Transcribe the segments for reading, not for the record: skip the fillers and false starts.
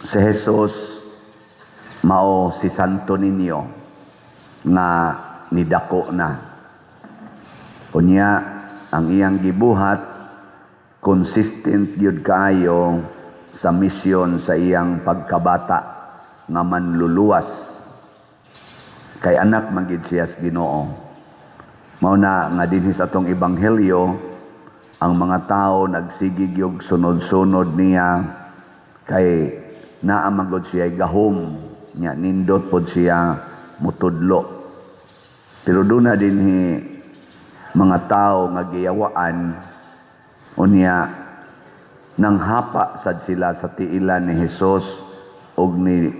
Si Jesus mao si Santo Niño nga nidako na. Unya ang iyang gibuhat consistent gyud kaayo sa misyon sa iyang pagkabata nga manluluwas. Kay anak man gid siya sa Ginoo. Mao na nga dinhi sa atong ebanghelyo ang mga tao nagsigig og sunod-sunod niya kay naa man gud siya gahom nya nindot pod siya mutudlo. Pero doon na dinhi mga tao nga giyawaan unya nang hapa sad sila sa tiilan ni Hesus og ni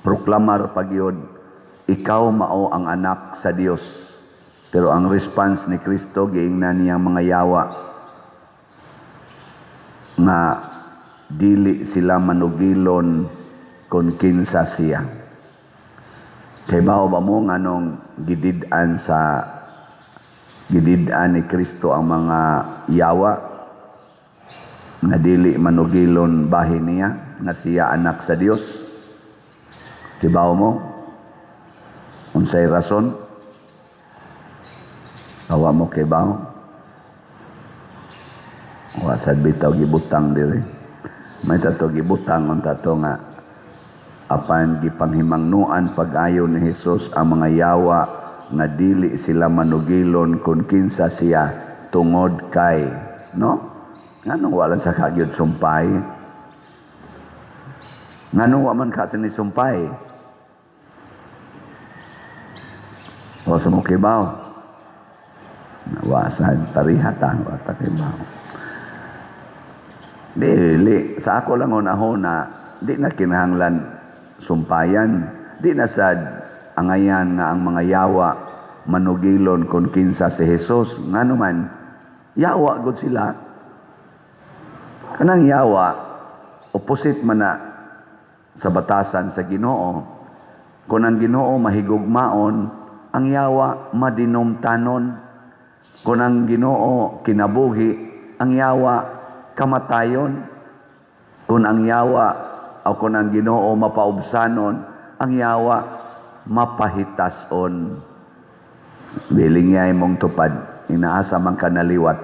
proklamar pagyud, ikaw mao ang anak sa Dios. Pero ang response ni Kristo giingnan niyang mga yawa nga dili sila manugilon kung kinsa siya. Kay bao ba mo nganong gidid-an ni Kristo ang mga yawa nga dili manugilon bahin niya nga siya anak sa Dios? Kibaw mo? Unsay rason? Awa mo kibaw? Wa sad bitaw gibutang diri. May tato gibutang on tato nga apan gipanghimangnuan pag-ayo ni Hesus ang mga yawa nga dili sila manugilon kung kinsa siya tungod kay, no? Nganong wala sa kagyud sumpay? Nganong wa man ka sa ni sumpay? O sa mo kibaw? Nawasad parihatan wa ta kibaw. Dili sa ako lang una-una di na kinahanglan sumpayan, di na sad angayan nga ang mga yawa manugilon kung kinsa si Jesus. Ngano man yawa gud sila. Kanang yawa opposite man na sa batasan sa Ginoo. Kung ang Ginoo mahigugmaon, ang yawa madinumtanon. Kung ang Ginoo kinabuhi, ang yawa kamatayon. Kung ang yawa o kung ang Ginoo mapaubsanon, ang yawa mapahitason. Biling niya mong tupad, inaasa man ka naliwat.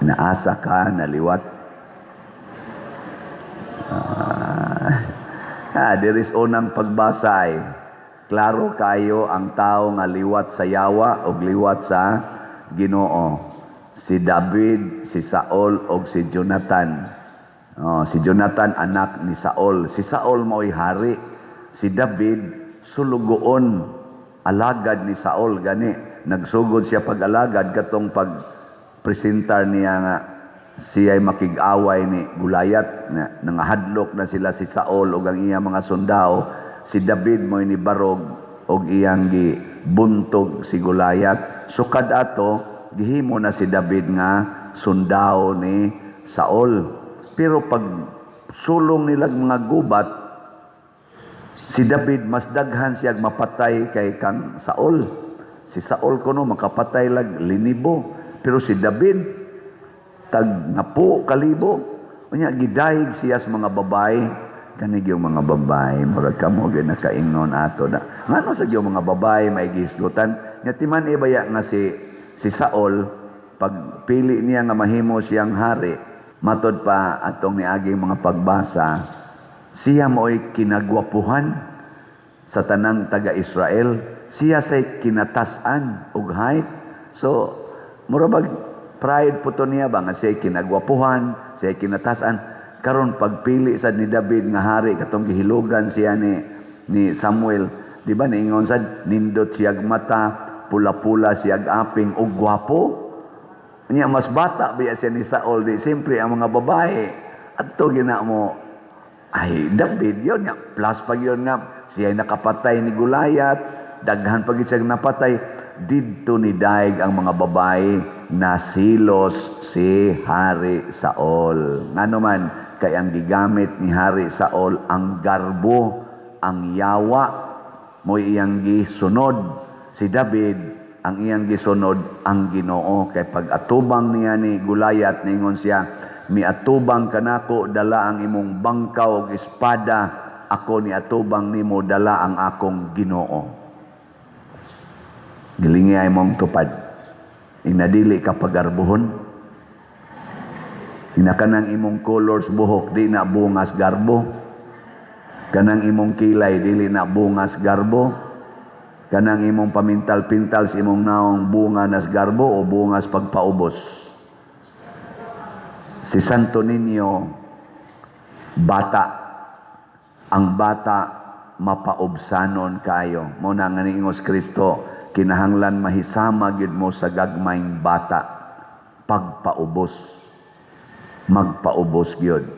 Inaasa ka naliwat. There is unang pagbasay. Klaro kayo ang tao nga liwat sa yawa o liwat sa Ginoo. Si David, si Saul o si Jonathan. Si Jonathan anak ni Saul. Si Saul mao'y hari. Si David sulugoon, alagad ni Saul gani. Nagsugod siya pag-alagad katong pag-presentar niya nga siya'y makig-away ni Gulayat. Nangahadlok na sila si Saul o ang iyang mga sundao. Si David mo'y ni barog o iyang gibuntog si Gulayat. Sukad ato, gihimo na si David nga sundao ni Saul. Pero pag sulong nilang mga gubat, si David mas daghan siya mapatay kay kang Saul. Si Saul kuno makapatay lag linibo, pero si David tag 10,000. Unya gidayeg siya sa mga babae. Kanig yung mga babae, murag kamo ginakaingnon ato na. Ngano sa yung mga babae may gisgutan? Nya timan ibaya nga si Saul pag pili niya nga mahimo siyang hari. Matod pa atong niaging mga pagbasa, siya mo'y kinagwapuhan sa tanang taga-Israel. Siya say kinatasan og height. So, murabag pride po to niya ba nga siya kinagwapuhan, siya kinatasan. Karon pagpili sad ni David nga hari katong gihilugan siya ni Samuel, di ba niingon sad nindot siyag mata, pula-pula siyag aping ug gwapo. Niya mas bata biya siya ni Saul, di siyempre ang mga babae adto gina mo ay David yon nga plus pag yon nga siya nakapatay ni Gulayat, daghan pag siya napatay didto ni daig ang mga babae nasilos si Hari Saul. Ngano man kay ang gigamit ni Hari Saul ang garbo, ang yawa mo iyang gisunod. Si David ang iyang gisunod ang Ginoo. Kay pag atubang niya ni Gulayat, ningon siya miatubang kanako dala ang imong bangkaw ug espada, ako ni atubang nimo dala ang akong Ginoo. Gilingi imong tupad. Inadili ka pagarbuhon. Kanang imong colors buhok di na bungas garbo. Kanang imong kilay dili na bungas garbo. Kanang imong pamintal-pintal sa imong naong bunga nas garbo o bungas pagpaubos. Si Santo Niño, bata. Ang bata mapaubsanon kayo. Muna nga ni Ingos Kristo, kinahanglan mahisama gyud mo sa gagmayng bata. Pagpaubos. Magpaubos gyud.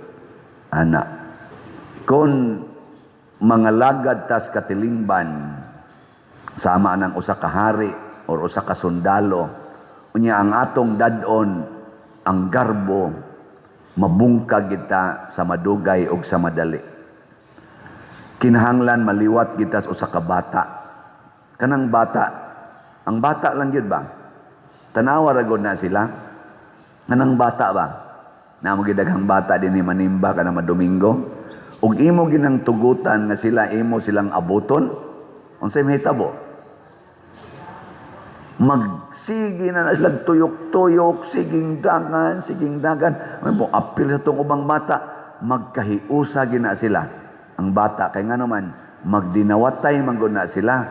Ana. Kung mga lagad tas katilingban, sama ng usa ka hari o usa ka sundalo, unya ang atong dadon, ang garbo, mabungkag kita sa madugay o sa madali. Kinahanglan maliwat kita sa usa ka bata. Kanang bata, ang bata lang yun ba? Tanawa ragod na sila. Kanang bata ba? Namo gidaghang bata din ni manimba ka na madomingo. Ug imo ginang tugutan nga sila imo silang abuton. Unsay mahitabo? Magsigi na sila tuyok-tuyok, siging dagan. May mo apil sa itong ubang bata, magkahiusa gina sila. Ang bata, kay nga naman, magdinawatay mangguna sila.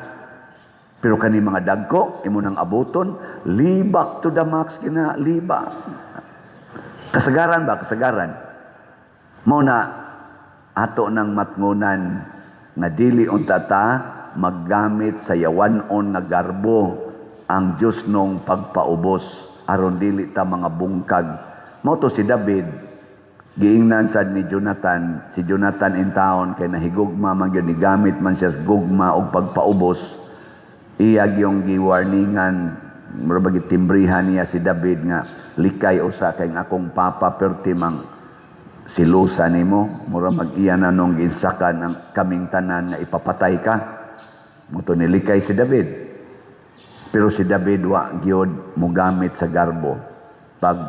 Pero kani mga dagko, imo nang abuton, libak to the max gina, liba. Kasagaran ba? Kasagaran. Muna, ato ng matngunan, nga dili untata, maggamit sa yawanon na garbo, ang Diyos nung pagpaubos aron dili ta mga bungkag. Mao to si David, giingnan sad ni Jonathan, si Jonathan in town kay nahigugma man gyud ni gamit man siya gugma og pagpaubos. Iyag yung giwarningan, murag timbrihan niya si David nga likay usa kay akong papa perti mang silusa nimo, mura mag-iya na nung ginsakan ang kaming tanan nga ipapatay ka. Muto nilikay si David. Pero si David wa gyud mogamit sa garbo. Pag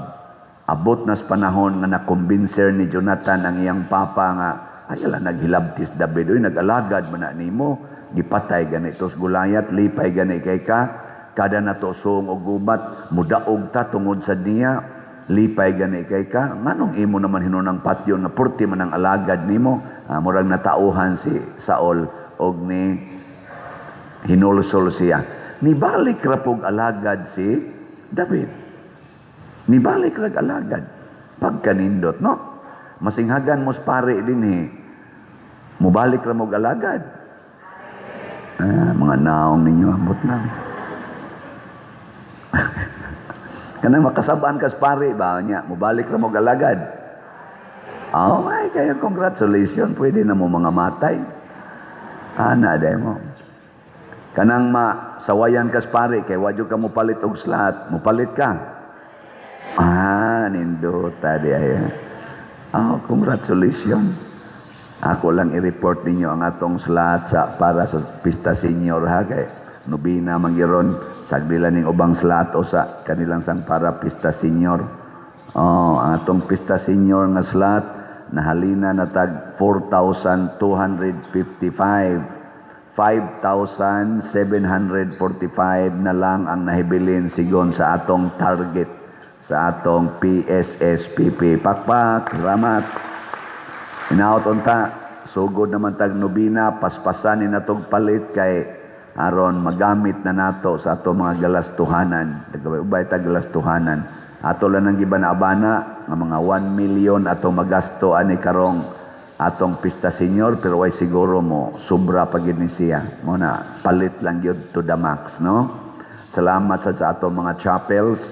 abot nas panahon nga nakumbinser ni Jonathan ang iyang papa nga ayala naghilabtis David, oy nag-alagad man na nimo, gipatay ganito sa Gulayat, lipay gani kay ka, kada nato suong og gubat, mudaog ta tungod sa niya, lipay gani kay ka. Nganong imo naman hinunang patyo na purti man ang alagad nimo? Murag natauhan si Saul og ni hinulsol siya. Nibalik ra pog alagad si David. Nibalik ra alagad. Pagkanindot, no? Masinghagan mo pare din mubalik ra mo alagad. Mga naong ninyo, ambot lang. Kanang makasabaan kas pare ba niya, mubalik ra mo alagad. Oh my, kaya congratulations, pwede na mo mga matay. Ana day mo. Kanang masawayan kas pare kay wadyo ka mo palit og slat, mo palit ka. Nindot tadi ay. Congratulations. Ako lang i-report ninyo ang atong slat para sa pista senior ha kay nobina manggiron sagdila ning ubang slat o sa kanilang sang para pista senior. Ang atong pista senior nga slat nahalina na tag 4,255. 5,745 na lang ang nahibilin sigon sa atong target sa atong PSSPP. Pakpak, ramat. Inaot unta, sugod naman tag nobina, paspasanin na tog palit kay aron magamit na nato sa atong mga galastuhanan. Ubay tag galastuhanan. Ato lang ang gibana-abana nga mga 1 million atong magasto ani karong atong pista senior, pero way siguro mo sobra pagid ni siya. Muna palit lang yun to the max, no? Salamat sa atong mga chapels,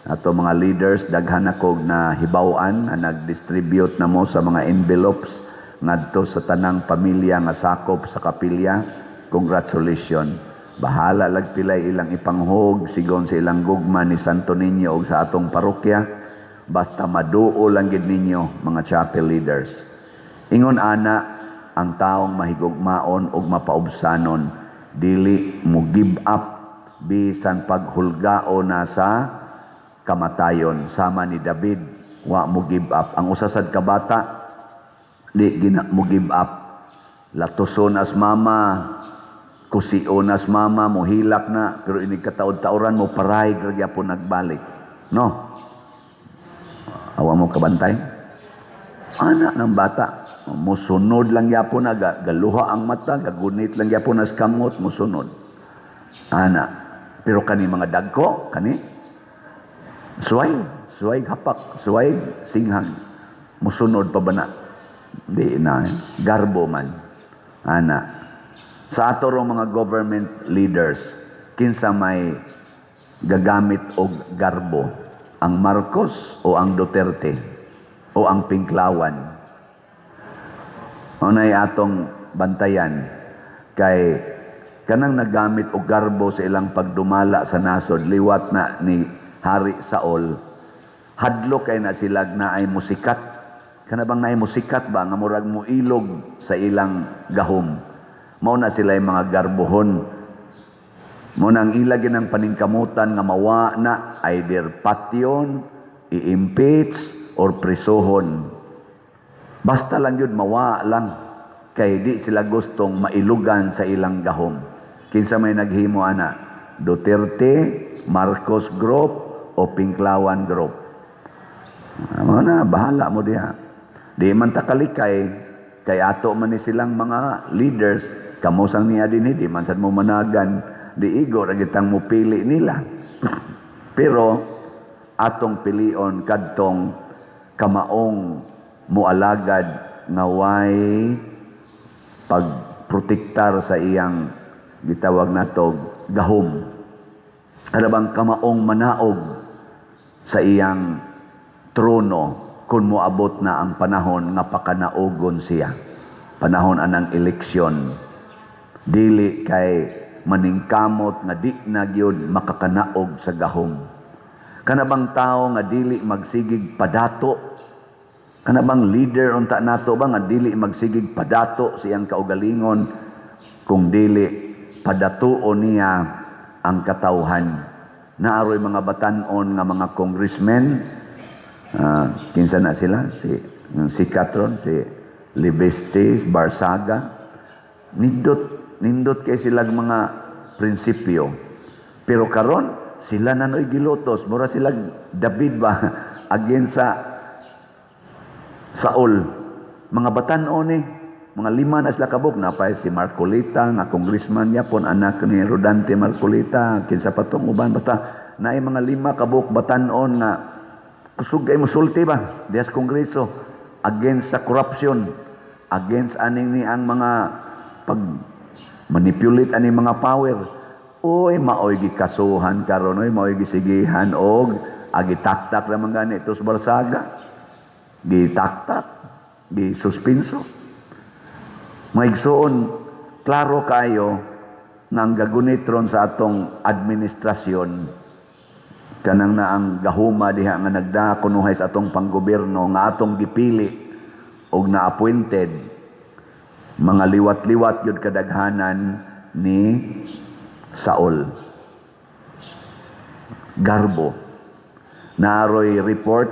atong mga leaders, daghan ako na hibawan na nag-distribute na mo sa mga envelopes ngadto sa tanang pamilya nga sakop sa kapilya. Congratulations. Bahala lag pilay ilang ipanghog sigon sa ilang gugma ni Santo Niño o sa atong parokya. Basta maduo lang gid ninyo mga chapel leaders. Ingon ana, ang taong mahigugmaon og mapaubsanon, dili mo give up bisan paghulgao na sa kamatayon. Sama ni David, wa mo give up. Ang usasad ka bata, di gina mo give up. Latuson as mama, kusion as mama, mo hilak na, pero ini kataod-taoran mo paray, gragya po nagbalik. No? Awa mo kabantay? Anak ng bata, musunod lang yapon na, galuha ang mata, gagunit lang yapon na kamot, musunod. Anak. Pero kani mga dagko, kani, suway hapak, suway singhang, musunod pa ba na? Di na, garbo man. Anak. Sa ato rong mga government leaders, kinsa may gagamit og garbo, ang Marcos o ang Duterte o ang Pinklawan. Unay atong bantayan kay kanang nagamit og garbo sa ilang pagdumala sa nasod, liwat na ni Hari Saul, hadlo kay na sila na ay musikat. Kana bang naay musikat ba nga murag mo ilog sa ilang gahom. Mao na sila yung mga garbohon. Mao nang ilagin ng paningkamutan nga mawa na either patyon, i-impeach or presohon. Basta lang yun mawa lang kay di sila gustong mailugan sa ilang gahom. Kinsa may naghimo ana? Duterte, Marcos Group o Pinklawan Group. Ano na, bahala mo diha. Di man takalikay, kay ato man ni silang mga leaders, kamusang niya din di man sad mo managan, di igor ang itang mupili nila. Pero atong pilion kadtong kamaong mualagad nga way pagprotektar sa iyang gitawag natog gahom. Ano bang kamaong manaog sa iyang trono kung moabot na ang panahon nga pakanaogon siya. Panahon anang eleksyon. Dili kay maningkamot nga di na gyud makakanaog sa gahom. Kana bang tao nga dili magsigig padato? Kana bang leader unta nato ba nga dili magsigig padato siyang kaugalingon kung dili padatuon niya ang katawhan? Naaroy mga batan-on nga mga congressmen, kinsa na sila, si Catron, si Libestes, Barsaga, nindot kay silang mga prinsipyo. Pero karon sila nanoy gilotos, mura sila David ba against sa Saul. Mga batan-on mga 5 na sila kabuk, napay si Marcolita, nga congressman niya pon, anak ni Rodante Marcolita, kinsa pa tong uban, basta naay mga 5 kabuk batan-on nga kusog kay musulti ba dias kongreso against sa corruption, against aning ni ang mga pag manipulate aning mga power. Oy maoy gikasuhan karon, oy maoy gisigihan og agitaktak naman gani tos Barsaga, gitaktak, gisuspenso. Maigsoon, klaro kayo nga ang gagunitron sa atong administrasyon kanang na ang gahuma diha nga nagdakunuhay sa atong panggobyerno nga atong gipili og na-appointed, mga liwat-liwat yun kadaghanan ni Saul. Garbo. Naaroy report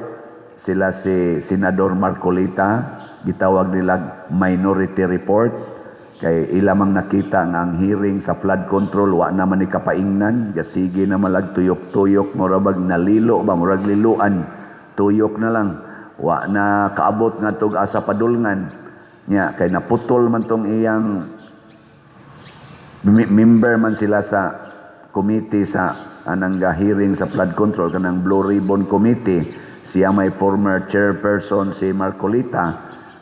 sila si Senador Marcolita, gitawag nila minority report, kay ilamang nakita nga ang hearing sa flood control wa naman ni kapaingnan, gasige na malag tuyok-tuyok, murabag nalilo ba, murag liluan, tuyok na lang, wa na kaabot nga tog asa padulngan nya, kay naputol man tong iyang member man sila sa committee sa anang hearing sa flood control, kanang Blue Ribbon Committee. Siya may former chairperson si Marcolita,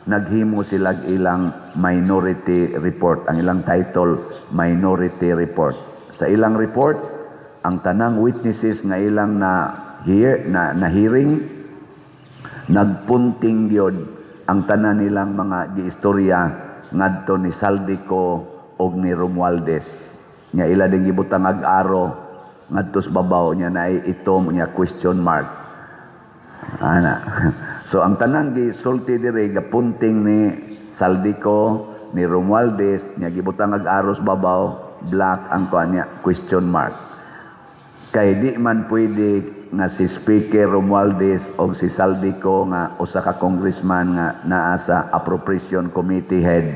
naghimo sila ilang minority report. Ang ilang title, minority report. Sa ilang report, ang tanang witnesses nga ilang na hearing, nagpunting yun ang tanan nilang mga giistorya ngadto ni Saldico og ni Romualdez. Nya ila ding gibutang ag-aro ngadto sa babaw niya na itom niya question mark. Ana. So ang tanang gisulti dire gapunting ni Saldico, ni Romualdez, nya gibutang ag-aros babaw, black ang kanya question mark. Kay di man pwede nga si Speaker Romualdez o si Saldico nga usa ka congressman nga naa sa Appropriation Committee head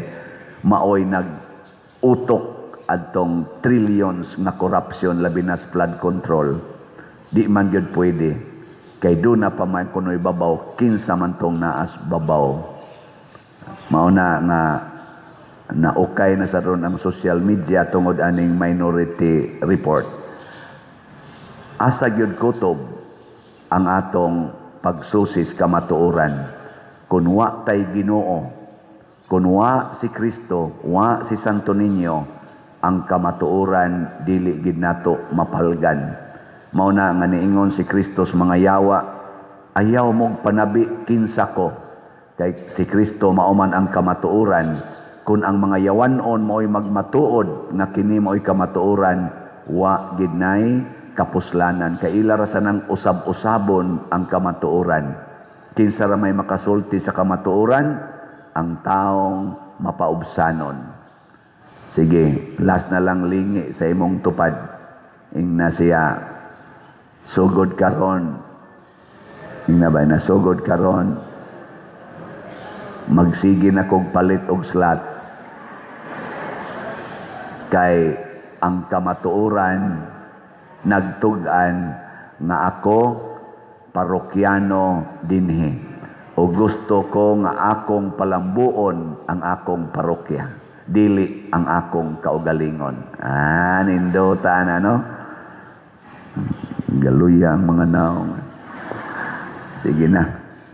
maoy nag-utok adtong trillions nga corruption labi na sa flood control. Di man gyud pwede. Kay do na pa man kunoy babaw kinsa man tong naas babaw. Mauna nga naukay na sa ron ang social media tungod aning minority report. Asa gyud kutob ang atong pagsusis kamatuoran kun wa tay Ginoo, kun wa si Kristo, wa si Santo Niño, ang kamatuoran dili gid nato mapalgan. Mao na nga niingon si Kristo sa mga yawa, ayaw mong panabi kinsa ko. Kay si Kristo mao man ang kamatuoran. Kung ang mga yawanon mao'y magmatuod nga kini mao'y kamatuoran, wa gid nay kapuslanan. Kay ila ra sa nang usab-usabon ang kamatuoran. Kinsa ra may makasulti sa kamatuoran? Ang taong mapaubsanon. Sige, last na lang lingi sa imong tupad. Ingna siya sugod karon. Ingna ba na sugod karon? Magsige na kog palit og slot. Kay ang kamatuoran nagtug-an nga ako parokyano dinhi. O gusto ko nga akong palambuon ang akong parokya, dili ang akong kaugalingon. Nindutan ano? Galuya ang mga naong. Sige na,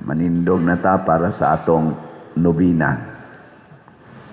manindog na ta para sa atong nobina.